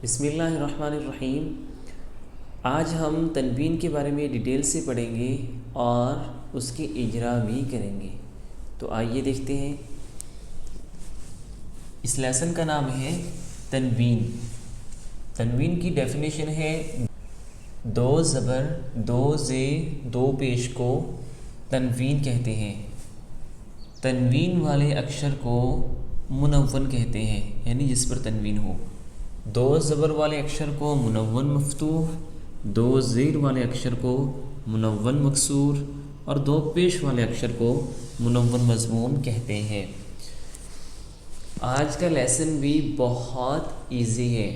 بسم اللہ الرحمن الرحیم۔ آج ہم تنوین کے بارے میں ڈیٹیل سے پڑھیں گے اور اس کے اجرا بھی کریں گے۔ تو آئیے دیکھتے ہیں۔ اس لیسن کا نام ہے تنوین۔ تنوین کی ڈیفینیشن ہے دو زبر دو زیر دو پیش کو تنوین کہتے ہیں۔ تنوین والے اکثر کو منون کہتے ہیں، یعنی جس پر تنوین ہو۔ دو زبر والے اکثر کو منون مفتوح، دو زیر والے اکثر کو منون مکسور اور دو پیش والے اکثر کو منون مضموم کہتے ہیں۔ آج کا لیسن بھی بہت ایزی ہے،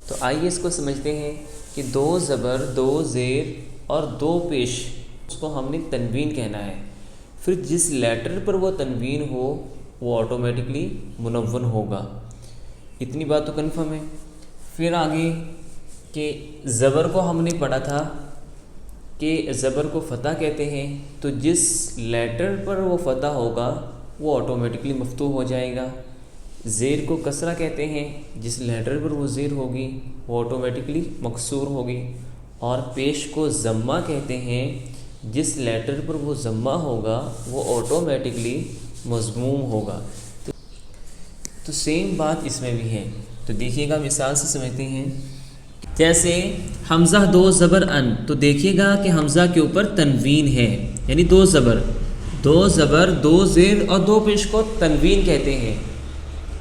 تو آئیے اس کو سمجھتے ہیں کہ دو زبر دو زیر اور دو پیش، اس کو ہم نے تنوین کہنا ہے۔ پھر جس لیٹر پر وہ تنوین ہو وہ آٹومیٹکلی منون ہوگا۔ اتنی بات تو کنفرم ہے۔ پھر آگے کہ زبر کو ہم نے پڑھا تھا کہ زبر کو فتح کہتے ہیں، تو جس لیٹر پر وہ فتح ہوگا وہ آٹومیٹکلی مفتوح ہو جائے گا۔ زیر کو کسرہ کہتے ہیں، جس لیٹر پر وہ زیر ہوگی وہ آٹومیٹکلی مکسور ہوگی۔ اور پیش کو ضمہ کہتے ہیں، جس لیٹر پر وہ ضمہ ہوگا وہ آٹومیٹکلی مضموم ہوگا۔ تو سیم بات اس میں بھی ہے، تو دیکھیے گا مثال سے سمجھتے ہیں۔ جیسے حمزہ دو زبر ان، تو دیکھیے گا کہ حمزہ کے اوپر تنوین ہے، یعنی دو زبر دو زیر اور دو پیش کو تنوین کہتے ہیں،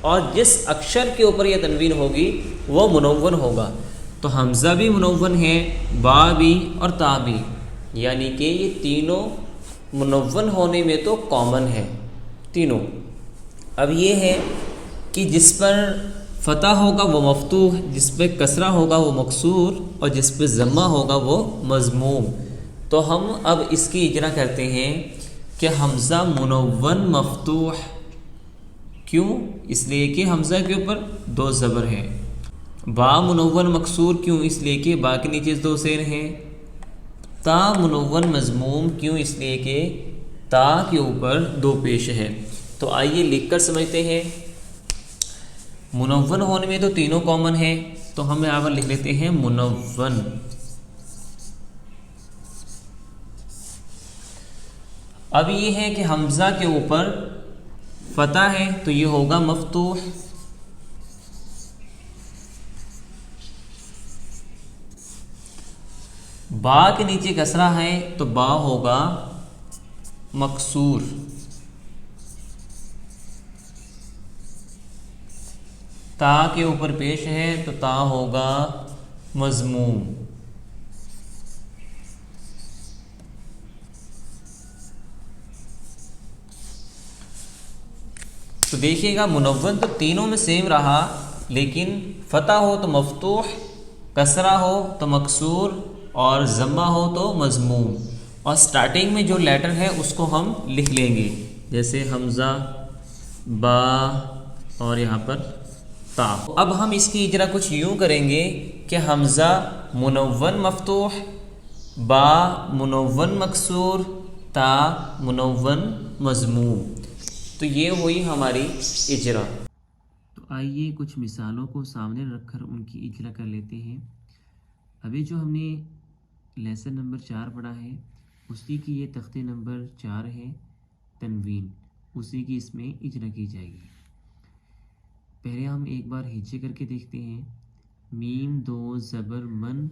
اور جس اکثر کے اوپر یہ تنوین ہوگی وہ منون ہوگا۔ تو حمزہ بھی منون ہے، با بھی اور تا بھی، یعنی کہ یہ تینوں منون ہونے میں تو کامن ہے تینوں۔ اب یہ ہے کہ جس پر فتح ہوگا وہ مفتوح، جس پہ کسرہ ہوگا وہ مکسور اور جس پہ ضمہ ہوگا وہ مضموم۔ تو ہم اب اس کی اجرا کرتے ہیں کہ حمزہ منون مفتوح، کیوں؟ اس لیے کہ حمزہ کے اوپر دو زبر ہے۔ با منون مکسور، کیوں؟ اس لیے کہ با کے نیچے دو زیر ہیں۔ تا منون مضموم، کیوں؟ اس لیے کہ تا کے اوپر دو پیش ہے۔ تو آئیے لکھ کر سمجھتے ہیں۔ منون ہونے میں تو تینوں کامن ہیں، تو ہم یہاں پر لکھ لیتے ہیں منون۔ اب یہ ہے کہ حمزہ کے اوپر فتح ہے تو یہ ہوگا مفتوح، با کے نیچے کسرہ ہے تو با ہوگا مکسور، تا کے اوپر پیش ہے تو تا ہوگا مضموم۔ تو دیکھیے گا منون تو تینوں میں سیم رہا، لیکن فتح ہو تو مفتوح، کسرہ ہو تو مکسور اور ضمہ ہو تو مضموم۔ اور سٹارٹنگ میں جو لیٹر ہے اس کو ہم لکھ لیں گے، جیسے حمزہ، با اور یہاں پر تا۔ اب ہم اس کی اجرا کچھ یوں کریں گے کہ حمزہ منون مفتوح، با منون مکسور، تا منون مضموم۔ تو یہ ہوئی ہماری اجرا۔ تو آئیے کچھ مثالوں کو سامنے رکھ کر ان کی اجرا کر لیتے ہیں۔ ابھی جو ہم نے لیسن نمبر 4 پڑھا ہے، اسی کی یہ تختے نمبر 4 ہے تنوین، اسی کی اس میں اجرا کی جائے گی۔ پہلے ہم ایک بار ہجے کر کے دیکھتے ہیں۔ میم دو زبر من،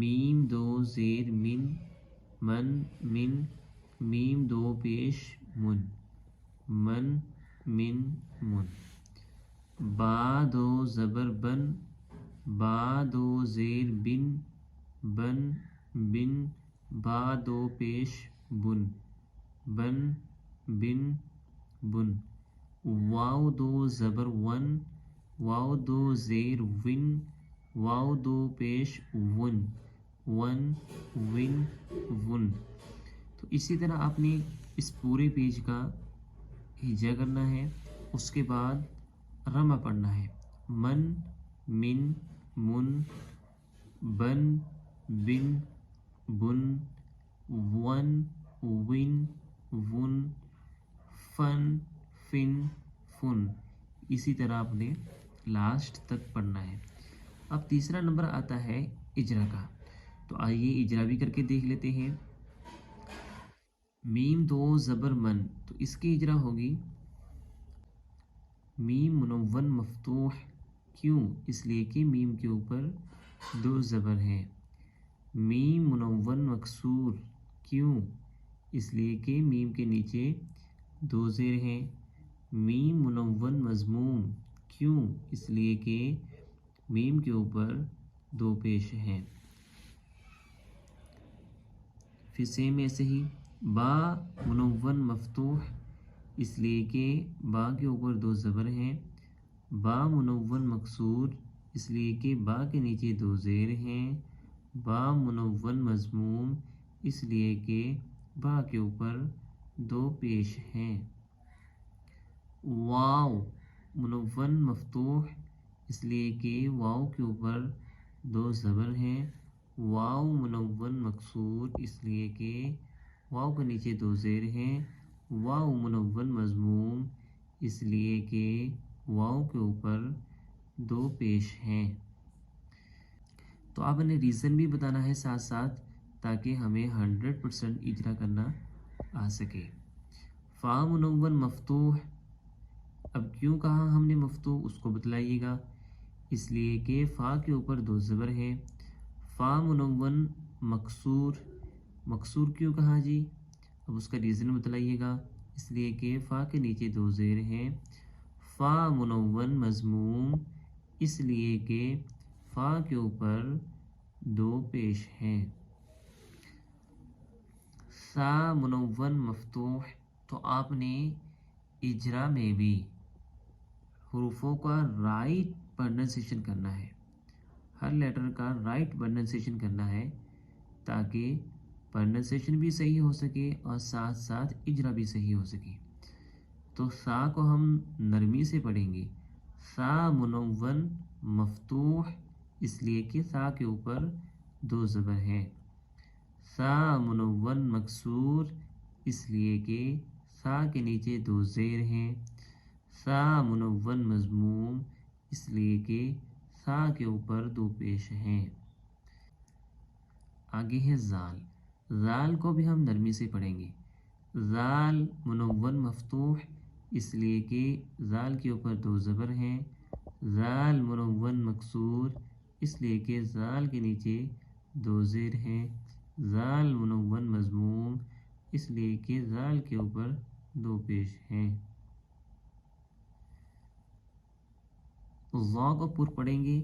میم دو زیر من، من من، میم دو پیش من، من من من۔ با دو زبر بن، با دو زیر بن، بن بن، با دو پیش بن، بن بن بن۔ واو دو زبر ون، واو دو زیر ون، واو دو پیش ون، ون ون ون۔ تو اسی طرح آپ نے اس پورے پیج کا ہجا کرنا ہے، اس کے بعد رمہ پڑھنا ہے۔ من من من، بن بن بن، ون ون ون، فن فن فن۔ اسی طرح آپ نے لاسٹ تک پڑھنا ہے۔ اب تیسرا نمبر آتا ہے اجرا کا، تو آئیے اجرا بھی کر کے دیکھ لیتے ہیں۔ میم دو زبر من، تو اس کی اجرا ہوگی میم منون مفتوح، کیوں؟ اس لیے کہ میم کے اوپر دو زبر ہیں۔ میم منون مکسور، کیوں؟ اس لیے کہ میم کے نیچے دو زیر ہیں۔ میم منون مضموم، کیوں؟ اس لیے کہ میم کے اوپر دو پیش ہیں۔ پھر سیم ایسے ہی با منون مفتوح، اس لیے کہ با کے اوپر دو زبر ہیں۔ با منون مکسور، اس لیے کہ با کے نیچے دو زیر ہیں۔ با منون مضموم، اس لیے کہ با کے اوپر دو پیش ہیں۔ واو منون مفتوح، اس لیے کہ واو کے اوپر دو زبر ہیں۔ واو منون مکسور، اس لیے کہ واو کے نیچے دو زیر ہیں۔ واو منون مضموم، اس لیے کہ واو کے اوپر دو پیش ہیں۔ تو آپ نے ریزن بھی بتانا ہے ساتھ ساتھ، تاکہ ہمیں 100% اجرا کرنا آ سکے۔ فا منون مفتوح، اب کیوں کہا ہم نے مفتوح اس کو بتلائیے گا۔ اس لیے کہ فا کے اوپر دو زبر ہیں۔ فا منون مکسور، مکسور کیوں کہا جی؟ اب اس کا ریزن بتلائیے گا۔ اس لیے کہ فا کے نیچے دو زیر ہیں۔ فا منون مضموم، اس لیے کہ فا کے اوپر دو پیش ہیں۔ سا منون مفتوح، تو آپ نے اجرا میں بھی حروفوں کا رائٹ پروننسیشن کرنا ہے، ہر لیٹر کا رائٹ پروننسیشن کرنا ہے، تاکہ پروننسیشن بھی صحیح ہو سکے اور ساتھ ساتھ اجرا بھی صحیح ہو سکے۔ تو سا کو ہم نرمی سے پڑھیں گے۔ سا منون مفتوح، اس لیے کہ سا کے اوپر دو زبر ہیں۔ سا منون مکسور، اس لیے کہ سا کے نیچے دو زیر ہیں۔ سا منون مضموم، اس لیے کہ سا کے اوپر دو پیش ہیں۔ آگے ہے زال، زال کو بھی ہم نرمی سے پڑھیں گے۔ زال منون مفتوح، اس لیے کہ زال کے اوپر دو زبر ہیں۔ زال منون مکسور، اس لیے کہ زال کے نیچے دو زیر ہیں۔ زال منون مضموم، اس لیے کہ زال کے اوپر دو پیش ہیں۔ ضا کو پر پڑھیں گے۔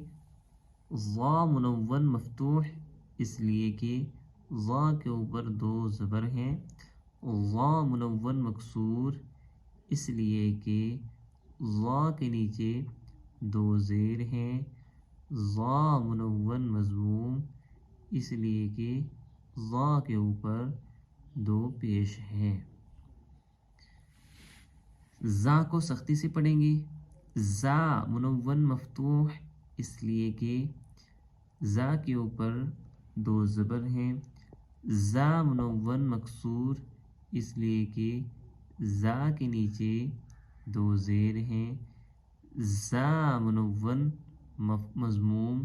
ضا منون مفتوح، اس لیے کہ ضا کے اوپر دو زبر ہیں۔ ضا منون مکسور، اس لیے کہ ضا کے نیچے دو زیر ہیں۔ ضا منون مضموم، اس لیے کہ ضا کے اوپر دو پیش ہیں۔ زا کو سختی سے پڑھیں گے۔ زا منون مفتوح، اس لیے کہ زا کے اوپر دو زبر ہیں۔ زا منون مکسور، اس لیے کہ زا کے نیچے دو زیر ہیں۔ زا منون مضموم،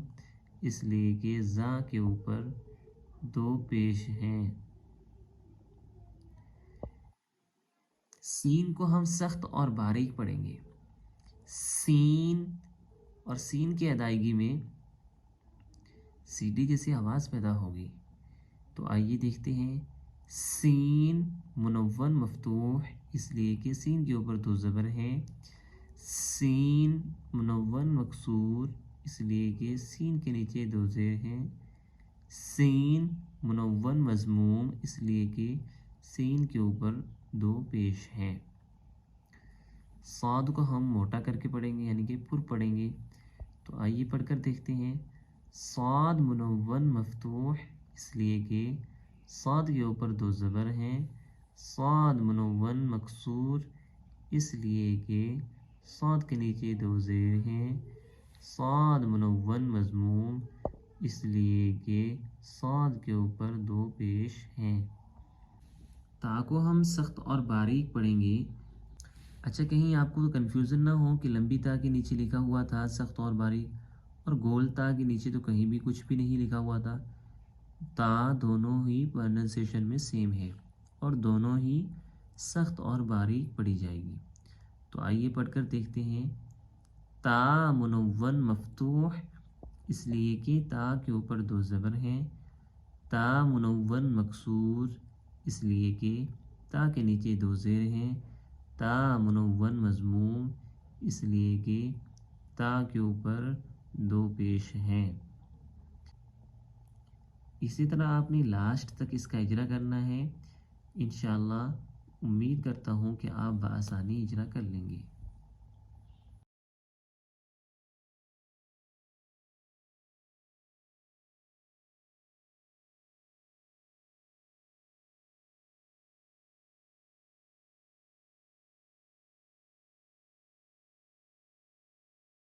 اس لیے کہ زا کے اوپر دو پیش ہیں۔ سین کو ہم سخت اور باریک پڑھیں گے۔ سین، اور سین کی ادائیگی میں سیڑھی جیسی آواز پیدا ہوگی، تو آئیے دیکھتے ہیں۔ سین منون مفتوح، اس لیے کہ سین کے اوپر دو زبر ہیں۔ سین منون مکسور، اس لیے کہ سین کے نیچے دو زیر ہیں۔ سین منون مضموم، اس لیے کہ سین کے اوپر دو پیش ہیں۔ صاد کو ہم موٹا کر کے پڑھیں گے، یعنی کہ پر پڑھیں گے، تو آئیے پڑھ کر دیکھتے ہیں۔ صاد منون مفتوح، اس لیے کہ صاد کے اوپر دو زبر ہیں۔ صاد منون مکسور، اس لیے کہ صاد کے نیچے دو زیر ہیں۔ صاد منون مضموم، اس لیے کہ صاد کے اوپر دو پیش ہیں۔ تا کو ہم سخت اور باریک پڑھیں گے۔ اچھا، کہیں آپ کو کنفیوژن نہ ہو کہ لمبی تا کے نیچے لکھا ہوا تھا سخت اور باریک، اور گول تا کے نیچے تو کہیں بھی کچھ بھی نہیں لکھا ہوا تھا. تا دونوں ہی پروننسیشن میں سیم ہے اور دونوں ہی سخت اور باریک پڑھی جائے گی. تو آئیے پڑھ کر دیکھتے ہیں. تا منون مفتوح اس لیے کہ تا کے اوپر دو زبر ہیں. تا منون مکسور اس لیے کہ تا کے نیچے دو زیر ہیں. تا منون مضموم اس لیے کہ تا کے اوپر دو پیش ہیں. اسی طرح آپ نے لاسٹ تک اس کا اجرا کرنا ہے. انشاءاللہ امید کرتا ہوں کہ آپ بآسانی اجرا کر لیں گے.